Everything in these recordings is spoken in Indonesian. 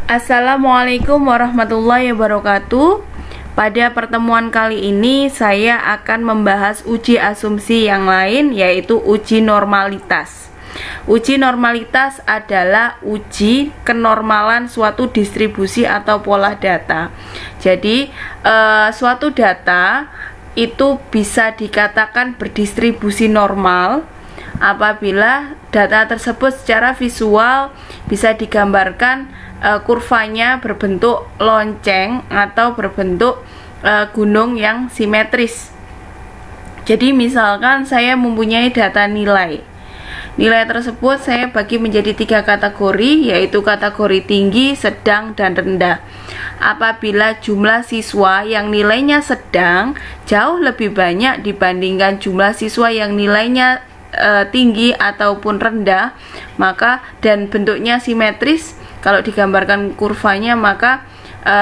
Assalamualaikum warahmatullahi wabarakatuh. Pada pertemuan kali ini saya akan membahas uji asumsi yang lain, yaitu uji normalitas. Uji normalitas adalah uji kenormalan suatu distribusi atau pola data. Jadi suatu data itu bisa dikatakan berdistribusi normal apabila data tersebut secara visual bisa digambarkan kurvanya berbentuk lonceng atau berbentuk gunung yang simetris. Jadi misalkan saya mempunyai data nilai tersebut saya bagi menjadi 3 kategori, yaitu kategori tinggi, sedang, dan rendah. Apabila jumlah siswa yang nilainya sedang jauh lebih banyak dibandingkan jumlah siswa yang nilainya tinggi ataupun rendah, maka dan bentuknya simetris, kalau digambarkan kurvanya, maka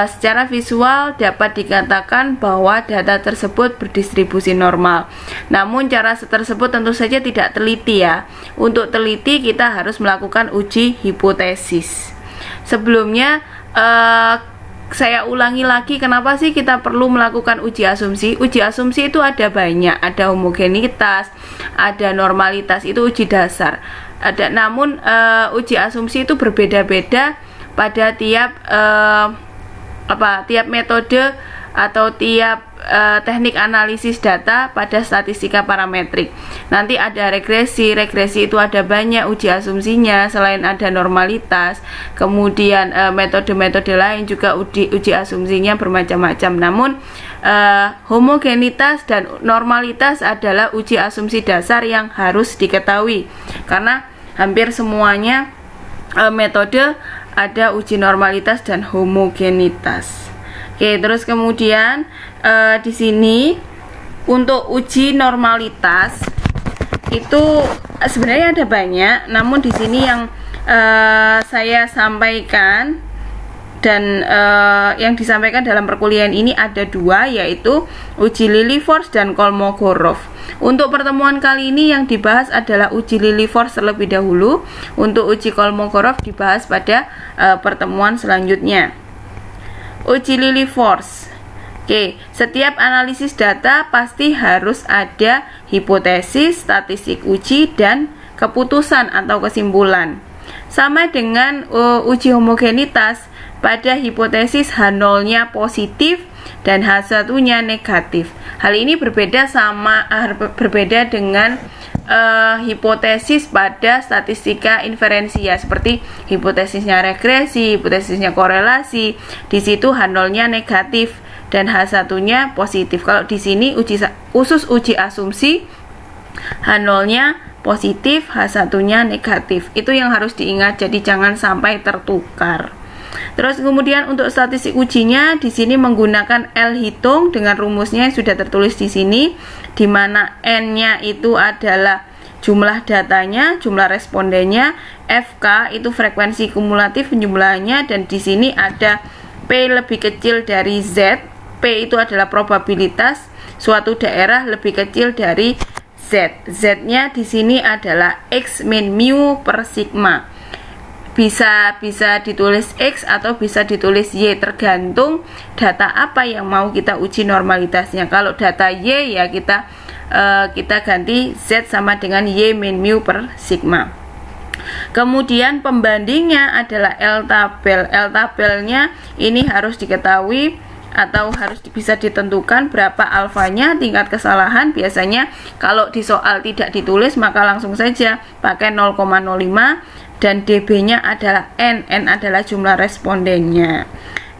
secara visual dapat dikatakan bahwa data tersebut berdistribusi normal. Namun cara tersebut tentu saja tidak teliti ya. Untuk teliti kita harus melakukan uji hipotesis. Sebelumnya saya ulangi lagi, kenapa sih kita perlu melakukan uji asumsi? Uji asumsi itu ada banyak, ada homogenitas, ada normalitas, itu uji dasar. Namun uji asumsi itu berbeda-beda pada tiap metode atau tiap teknik analisis data pada statistika parametrik. Nanti ada regresi itu ada banyak uji asumsinya selain ada normalitas. Kemudian metode-metode lain juga uji asumsinya bermacam-macam. Namun homogenitas dan normalitas adalah uji asumsi dasar yang harus diketahui, karena hampir semuanya metode ada uji normalitas dan homogenitas. Oke, terus kemudian di sini untuk uji normalitas itu sebenarnya ada banyak, namun di sini yang saya sampaikan dan yang disampaikan dalam perkuliahan ini ada 2, yaitu uji Lilliefors dan Kolmogorov. Untuk pertemuan kali ini yang dibahas adalah uji Lilliefors terlebih dahulu. Untuk uji Kolmogorov dibahas pada pertemuan selanjutnya. Uji Lilliefors. Oke, setiap analisis data pasti harus ada hipotesis, statistik uji, dan keputusan atau kesimpulan. Sama dengan uji homogenitas, pada hipotesis H0-nya positif dan H1-nya negatif. Hal ini berbeda dengan hipotesis pada statistika inferensia, seperti hipotesisnya regresi, hipotesisnya korelasi. Di situ H0-nya negatif dan H1-nya positif. Kalau di sini khusus uji asumsi, H0-nya positif, H1-nya negatif. Itu yang harus diingat, jadi jangan sampai tertukar. Terus kemudian untuk statistik ujinya di sini menggunakan L hitung dengan rumusnya yang sudah tertulis di sini, di mana N-nya itu adalah jumlah datanya, jumlah respondennya, FK itu frekuensi kumulatif penjumlahannya, dan di sini ada P lebih kecil dari Z. P itu adalah probabilitas suatu daerah lebih kecil dari Z. Z-nya di sini adalah X min mu per sigma. Bisa ditulis X atau bisa ditulis Y, tergantung data apa yang mau kita uji normalitasnya. Kalau data Y ya kita ganti Z sama dengan Y min mu per sigma. Kemudian pembandingnya adalah L tabel. L tabelnya ini harus diketahui atau harus bisa ditentukan berapa alfanya, tingkat kesalahan. Biasanya kalau di soal tidak ditulis maka langsung saja pakai 0,05, dan dB-nya adalah N adalah jumlah respondennya.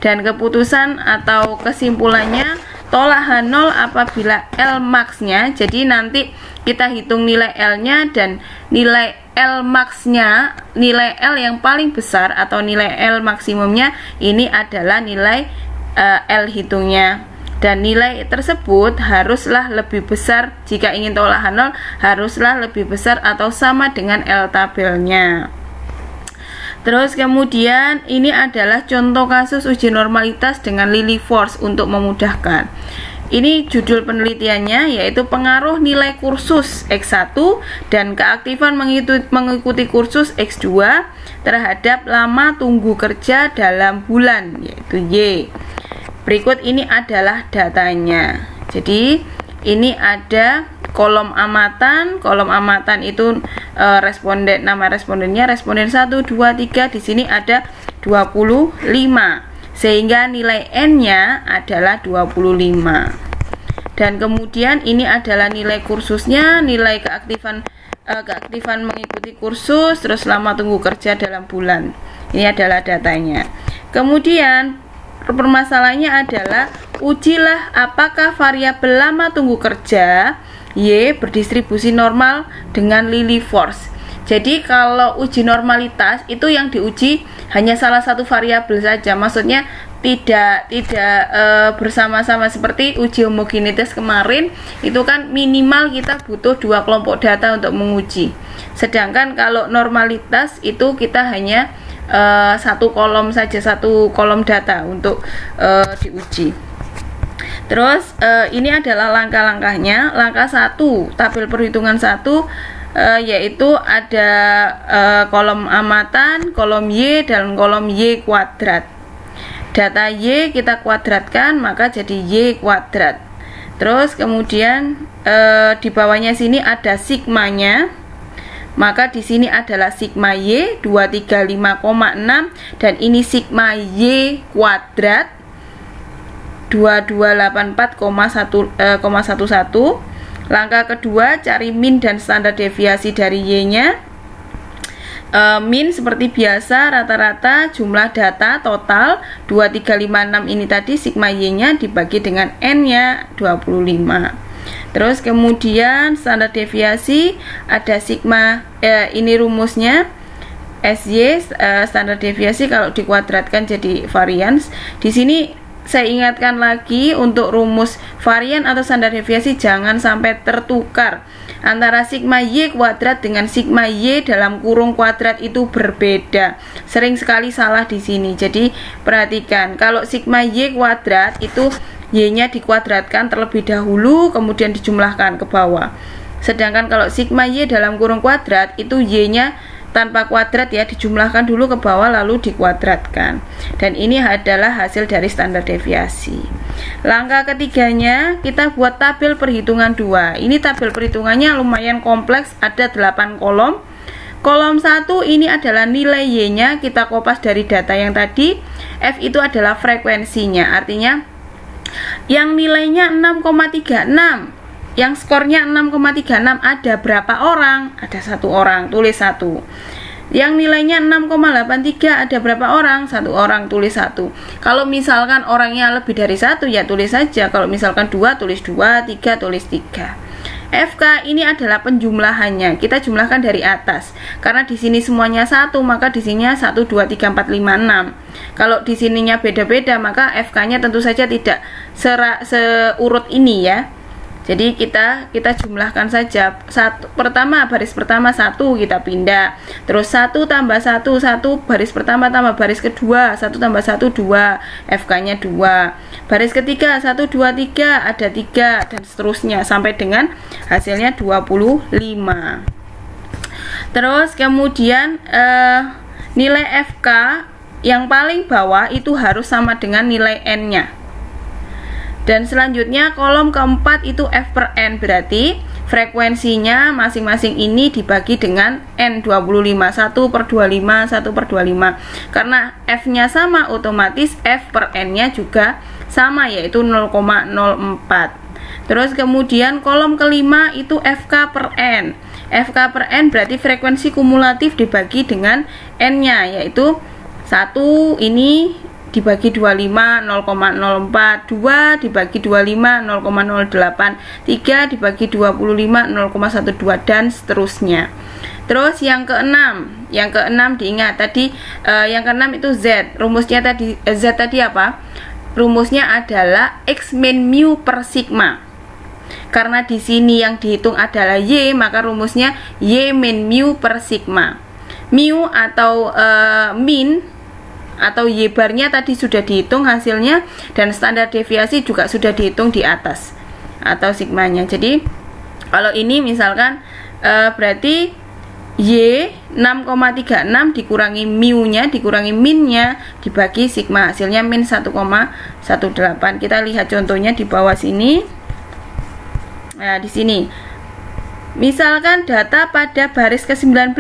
Dan keputusan atau kesimpulannya, tolak H0 apabila L max-nya, jadi nanti kita hitung nilai L-nya dan nilai L max-nya, nilai L yang paling besar atau nilai L maksimumnya ini adalah nilai L hitungnya. Dan nilai tersebut haruslah lebih besar, jika ingin tolak H0 haruslah lebih besar atau sama dengan L tabelnya. Terus kemudian ini adalah contoh kasus uji normalitas dengan Lilliefors untuk memudahkan. Ini judul penelitiannya yaitu pengaruh nilai kursus X1 dan keaktifan mengikuti kursus X2 terhadap lama tunggu kerja dalam bulan, yaitu Y. Berikut ini adalah datanya. Jadi ini ada kolom amatan itu responden, nama respondennya responden 1, 2, 3, di sini ada 25. Sehingga nilai N-nya adalah 25. Dan kemudian ini adalah nilai kursusnya, nilai keaktifan mengikuti kursus, terus lama tunggu kerja dalam bulan. Ini adalah datanya. Kemudian permasalahannya adalah ujilah apakah variabel lama tunggu kerja Y berdistribusi normal dengan Lillie force. Jadi kalau uji normalitas itu yang diuji hanya salah satu variabel saja, maksudnya tidak bersama-sama seperti uji homogenitas kemarin, itu kan minimal kita butuh 2 kelompok data untuk menguji. Sedangkan kalau normalitas itu kita hanya satu kolom saja, satu kolom data untuk diuji. Terus ini adalah langkah-langkahnya. Langkah 1, tabel perhitungan 1, yaitu ada kolom amatan, kolom Y, dan kolom Y kuadrat. Data Y kita kuadratkan, maka jadi Y kuadrat. Terus kemudian di bawahnya sini ada sigmanya, maka di sini adalah sigma Y 235,6 dan ini sigma Y kuadrat 2284,11. Langkah kedua, cari min dan standar deviasi dari Y-nya. Min seperti biasa, rata-rata jumlah data total 2356 ini tadi, sigma Y-nya dibagi dengan N-nya 25. Terus kemudian standar deviasi ada sigma, ini rumusnya SY, standar deviasi kalau dikuadratkan jadi varians. Di sini saya ingatkan lagi, untuk rumus varian atau standar deviasi jangan sampai tertukar. Antara sigma Y kuadrat dengan sigma Y dalam kurung kuadrat itu berbeda. Sering sekali salah di sini. Jadi perhatikan, kalau sigma Y kuadrat itu Y-nya dikuadratkan terlebih dahulu kemudian dijumlahkan ke bawah. Sedangkan kalau sigma Y dalam kurung kuadrat itu Y-nya tanpa kuadrat ya, dijumlahkan dulu ke bawah lalu dikuadratkan. Dan ini adalah hasil dari standar deviasi. Langkah ketiganya kita buat tabel perhitungan 2. Ini tabel perhitungannya lumayan kompleks, ada 8 kolom. Kolom 1 ini adalah nilai Y-nya, kita kopas dari data yang tadi. F itu adalah frekuensinya, artinya yang nilainya 6,36, yang skornya 6,36 ada berapa orang? Ada 1 orang, tulis 1. Yang nilainya 6,83 ada berapa orang? 1 orang, tulis 1. Kalau misalkan orangnya lebih dari 1 ya tulis saja. Kalau misalkan 2 tulis 2, 3 tulis 3. FK ini adalah penjumlahannya. Kita jumlahkan dari atas. Karena di sini semuanya 1, maka di sininya 1 2 3 4 5 6. Kalau di sininya beda-beda, maka FK-nya tentu saja tidak seurut ini ya. Jadi kita jumlahkan saja. Pertama, baris pertama 1 kita pindah. Terus 1 tambah 1, 1 baris pertama tambah baris kedua, 1 tambah 1 2, FK-nya 2. Baris ketiga 1 2 3 ada 3 dan seterusnya sampai dengan hasilnya 25. Terus kemudian nilai FK yang paling bawah itu harus sama dengan nilai N-nya. Dan selanjutnya kolom keempat itu F per N, berarti frekuensinya masing-masing ini dibagi dengan N 25, 1 per 25, 1 per 25. Karena F-nya sama, otomatis F per N-nya juga sama, yaitu 0,04. Terus kemudian kolom kelima itu FK per N. FK per N berarti frekuensi kumulatif dibagi dengan N-nya, yaitu 1 ini dibagi 25 0,04, 2 dibagi 25 0,08, 3 dibagi 25 0,12 dan seterusnya. Terus yang keenam diingat tadi, yang keenam itu Z. Rumusnya tadi Z tadi apa? Rumusnya adalah X min mu per sigma. Karena di sini yang dihitung adalah Y, maka rumusnya Y min mu per sigma. Mu atau min atau Y barnya tadi sudah dihitung hasilnya, dan standar deviasi juga sudah dihitung di atas atau sigmanya. Jadi kalau ini misalkan berarti Y 6,36 dikurangi mu-nya dikurangi min-nya dibagi sigma, hasilnya min 1,18. Kita lihat contohnya di bawah sini. Nah, di sini misalkan data pada baris ke-19,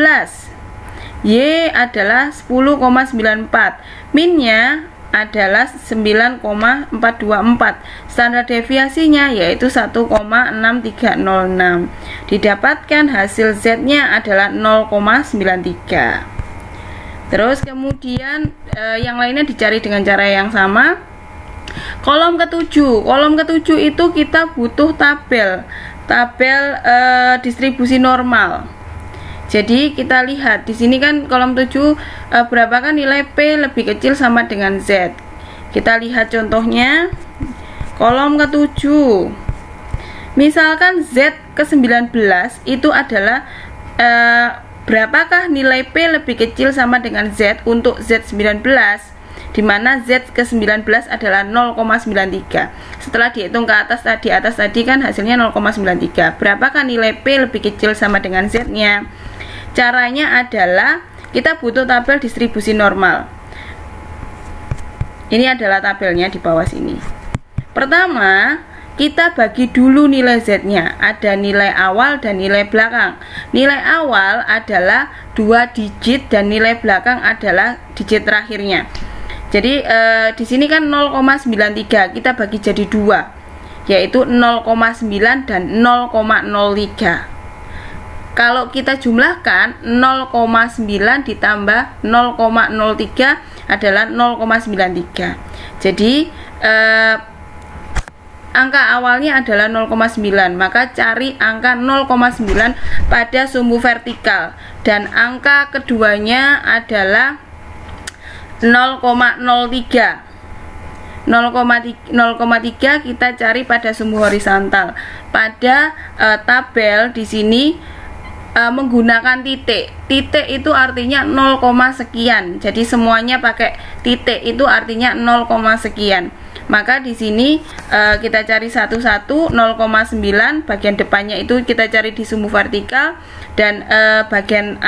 Y adalah 10,94, min-nya adalah 9,424, standar deviasinya yaitu 1,6306. Didapatkan hasil Z-nya adalah 0,93. Terus kemudian yang lainnya dicari dengan cara yang sama. Kolom ke-7 itu kita butuh tabel distribusi normal. Jadi kita lihat di sini kan kolom 7 berapakah nilai P lebih kecil sama dengan Z. Kita lihat contohnya kolom ke-7. Misalkan Z ke-19 itu adalah berapakah nilai P lebih kecil sama dengan Z untuk Z19, di mana Z ke-19 adalah 0,93. Setelah dihitung ke atas tadi kan hasilnya 0,93. Berapakah nilai P lebih kecil sama dengan Z-nya? Caranya adalah kita butuh tabel distribusi normal. Ini adalah tabelnya di bawah sini. Pertama, kita bagi dulu nilai Z-nya. Ada nilai awal dan nilai belakang. Nilai awal adalah 2 digit dan nilai belakang adalah digit terakhirnya. Jadi di sini kan 0,93 kita bagi jadi 2, yaitu 0,9 dan 0,03. Kalau kita jumlahkan 0,9 ditambah 0,03 adalah 0,93. Jadi angka awalnya adalah 0,9, maka cari angka 0,9 pada sumbu vertikal, dan angka keduanya adalah 0,03. 0,3 kita cari pada sumbu horizontal. Pada tabel di sini menggunakan titik. Titik itu artinya 0, sekian. Jadi semuanya pakai titik, itu artinya 0, sekian. Maka di sini kita cari satu-satu. 0,9 bagian depannya itu kita cari di sumbu vertikal, dan bagian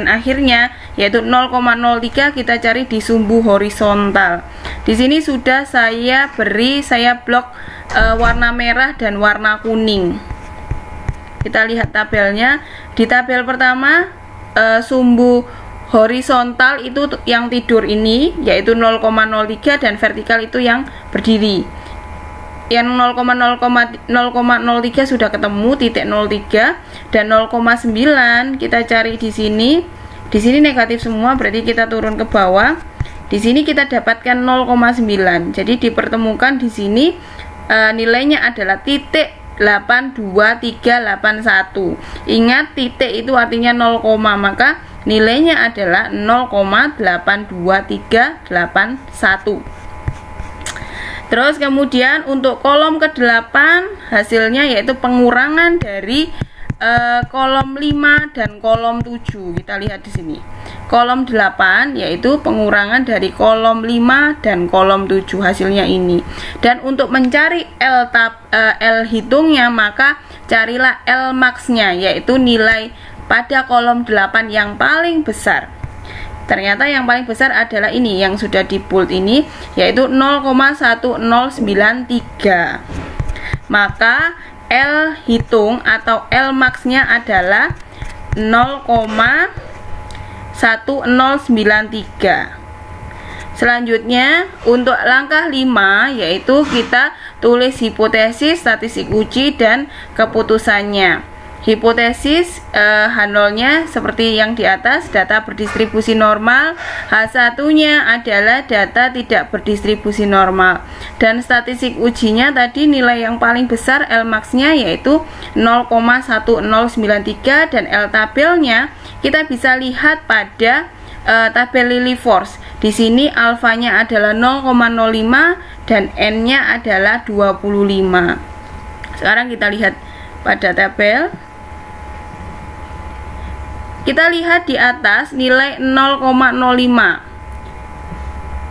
akhirnya yaitu 0,03 kita cari di sumbu horizontal. Di sini sudah saya blok warna merah dan warna kuning. Kita lihat tabelnya. Di tabel pertama sumbu horizontal itu yang tidur ini yaitu 0,03, dan vertikal itu yang berdiri. Yang 0,03 sudah ketemu, titik 03, dan 0,9 kita cari di sini. Di sini negatif semua, berarti kita turun ke bawah. Di sini kita dapatkan 0,9. Jadi dipertemukan di sini nilainya adalah titik 82381. Ingat, titik itu artinya 0, maka nilainya adalah 0,82381. Terus kemudian untuk kolom ke-8 hasilnya yaitu pengurangan dari kolom 5 dan kolom 7. Kita lihat di sini. Kolom 8 yaitu pengurangan dari kolom 5 dan kolom 7, hasilnya ini. Dan untuk mencari L hitungnya, maka carilah L max-nya, yaitu nilai pada kolom 8 yang paling besar. Ternyata yang paling besar adalah ini yang sudah di bold ini, yaitu 0,1093. Maka L hitung atau L max-nya adalah 0,1093. Selanjutnya untuk langkah 5 yaitu kita tulis hipotesis, statistik uji, dan keputusannya. Hipotesis H0-nya seperti yang di atas, data berdistribusi normal. H1-nya adalah data tidak berdistribusi normal. Dan statistik ujinya tadi nilai yang paling besar L max-nya yaitu 0,1093, dan L tabelnya kita bisa lihat pada tabel Lilliefors. Di sini alfanya adalah 0,05 dan N-nya adalah 25. Sekarang kita lihat pada tabel. Kita lihat di atas nilai 0,05.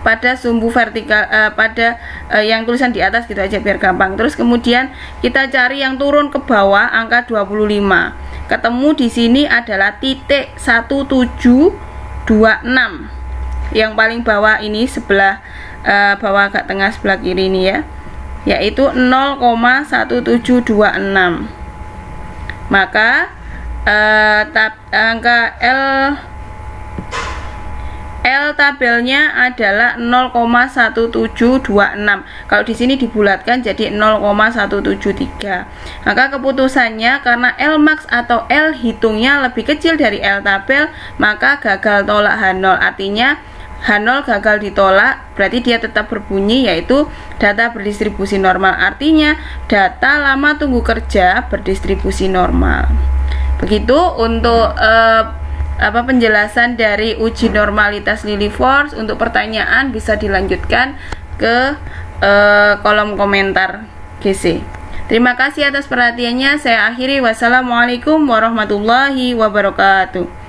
pada sumbu vertikal, pada yang tulisan di atas gitu aja biar gampang. Terus kemudian kita cari yang turun ke bawah angka 25. Ketemu di sini adalah titik 1726. Yang paling bawah ini sebelah bawah agak tengah sebelah kiri ini ya, yaitu 0,1726. Maka angka L tabelnya adalah 0,1726. Kalau di sini dibulatkan jadi 0,173. Maka keputusannya karena L max atau L hitungnya lebih kecil dari L tabel, maka gagal tolak H0. Artinya H0 gagal ditolak, berarti dia tetap berbunyi, yaitu data berdistribusi normal. Artinya data lama tunggu kerja berdistribusi normal. Begitu untuk penjelasan dari uji normalitas Lilliefors. Untuk pertanyaan bisa dilanjutkan ke kolom komentar GC. Terima kasih atas perhatiannya. Saya akhiri. Wassalamualaikum warahmatullahi wabarakatuh.